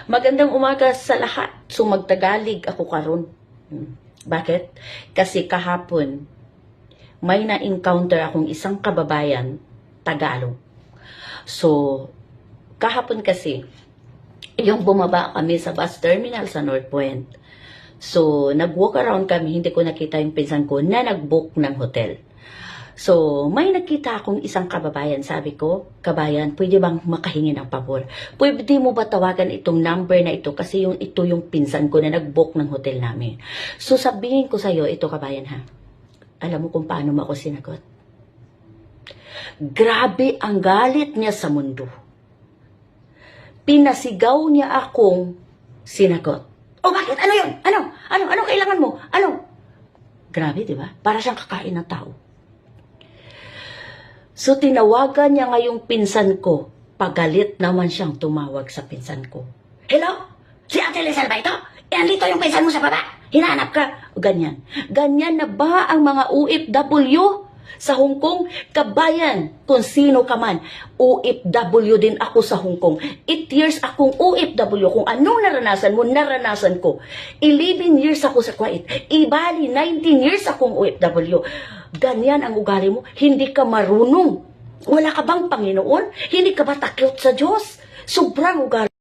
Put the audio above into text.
Magandang umaga sa lahat. So magtagalig ako karon. Bakit? Kasi kahapon may na-encounter akong isang kababayan Tagalog. So kahapon kasi yung bumaba kami sa bus terminal sa North Point. So nag-walk around kami, hindi ko nakita yung pinsan ko na nag-book ng hotel. So, may nakita akong isang kababayan. Sabi ko, kabayan, pwede bang makahingi ng pabor? Pwede mo ba tawagan itong number na ito? Kasi ito yung pinsan ko na nag-book ng hotel namin. So, sabihin ko sa'yo, ito kabayan ha. Alam mo kung paano mo ako sinagot? Grabe ang galit niya sa mundo. Pinasigaw niya akong sinagot. O bakit? Ano yun? Ano kailangan mo? Ano? Grabe, di ba? Para siyang kakain ng tao. So, tinawagan niya ngayong pinsan ko. Pagalit naman siyang tumawag sa pinsan ko. Hello? Si Ate Lizelle ba ito? Andito yung pinsan mo sa baba. Hinahanap ka. O, ganyan. Ganyan na ba ang mga OFW sa Hong Kong? Kabayan, kung sino ka man. OFW din ako sa Hong Kong. 8 years akong OFW. Kung anong naranasan mo, naranasan ko. 11 years ako sa Kuwait. Ibali, 19 years akong OFW. Ganyan ang ugali mo. Hindi ka marunong. Wala ka bang Panginoon? Hindi ka ba takot sa Diyos? Sobrang ugali.